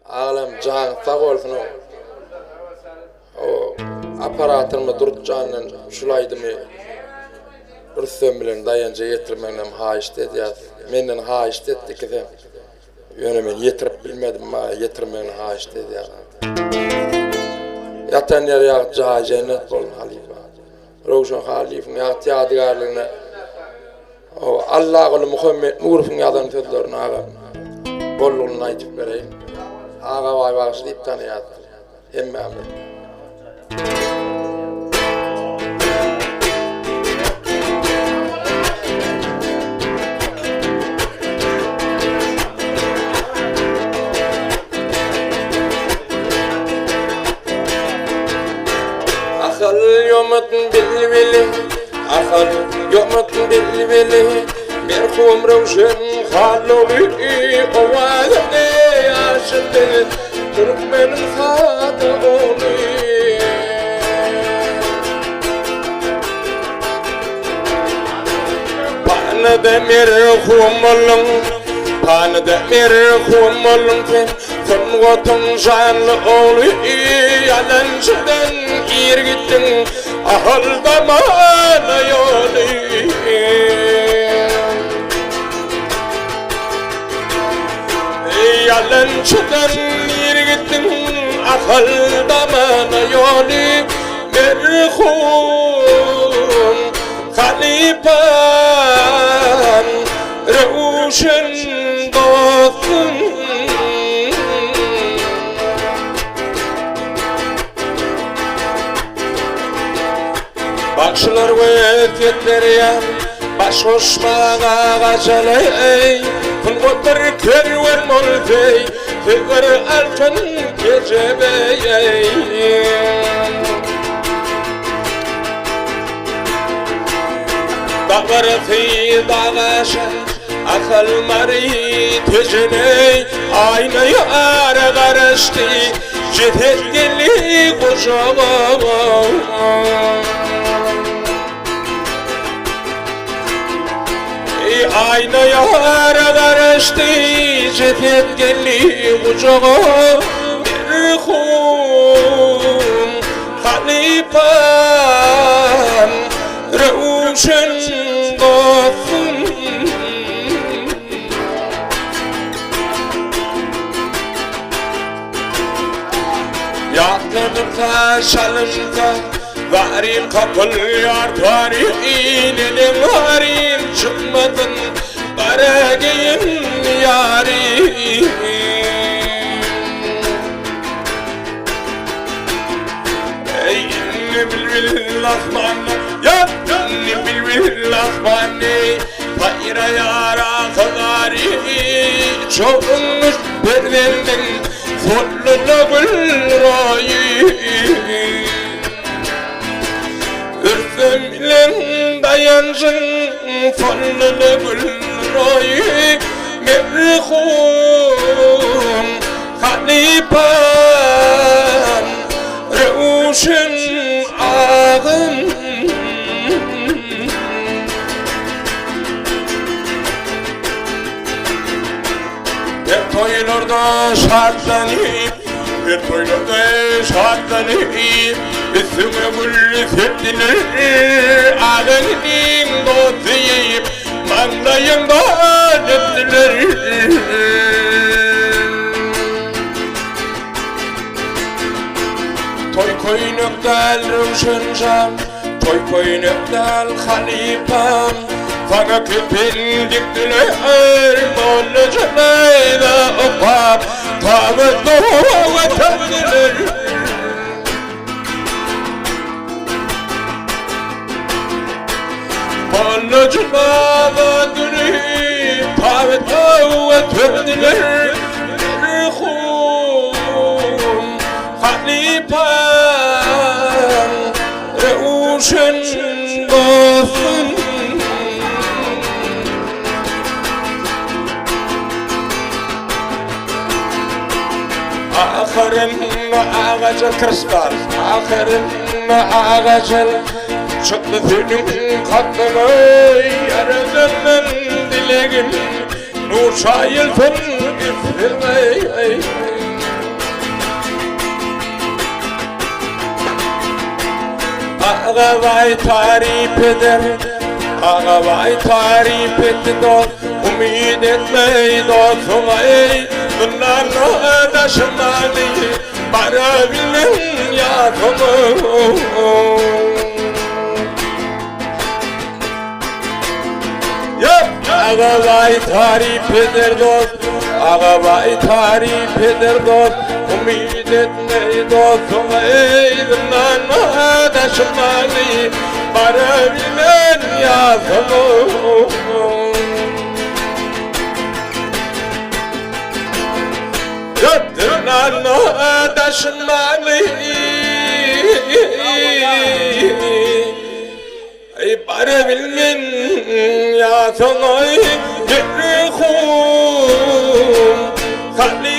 Ağlam can sağ olsun o aparatımı durutcanla şulaydımı Rüstem bilen dayanca yetirmenem haýyş dedi ya. Menden haýyş dedi ki yöne men yetirip bilmedim ma yetirmeni haýyş dedi ya. Yatan yer ya cennet bolun halifa. Roşan halifin ya tiyadıgarlığına o Allah'ı Muhammed Nurfun yadan sözlerini ağa bolluğunu aytıp vereyim. Ağa vay bağışlayıp tanıyat. Hemme amin. Akıl yomatın bilbili, akıl yomatın bilbili. Merhum Ravşan Halovi ovada yaşadı, Türkmenin fatı onu. Bana da merhum olun, bana da merhum olun sen. Son vatan canlı oğlu yalancıdan ir gittin, ahılda bana yolu. Yalancıdan ir gittin, ahılda bana yolu. Merhum Halifan Ravşan dostum. Bakşılar vefetleri yan, baş hoşmağa gaceley. Kılgıtır kervan molfey, fıgır altın gecebey. Dağır fi dağaşa, akıl mari teceney. Aynı yara karıştı, cetet geli kocağa. Ayna yara karıştı, cetet geldi kucağa. Merhum Halifan Ravşan dostum. Yaklanımda şalımda varin kapıl yar tarihin varin çıkmadın baragayın yari. Ey inni bilbil asmanı ya inni bilbil asmanı hayra yara kadari çoğunmuş berdenden zorluna gül rayi. Ürsüm bilen dayansın fallını gülroyu. Merhum Halifan Ravşan ağam. Hep toylarda şartlanıp, hep toylarda şartlanıp üstüme gül septiler, ağanın dostuyum, mandayımda ettiler. Toy koynuktal Ravşancam, toy koynuktal Halifam. Sana kepin diktiler, bolu canayda opap, tabi doğu vataniler. Bolu canayda dönüp, tabi doğu vataniler. Merhum Halifan Ravşan dostum. Ahırın ağacı kırslar, ahırın ağacı çıktı senin katını yarıdığının dileğin nur şayılsın üstüme. Ağabey tarif eder, ağabey tarif etti dost. Umid etmeyi dostuma ey, bunlarla daşımalı bara bilmem ya tamam. Ağabey tarif eder dost, ağabey tarif eder dost. Umid etmeyi dostuma ey, bunlarla daşımalı bara bilmem ya tamam. Yatırlarla taşınmalı bara bilmen ya sana yerim kalbi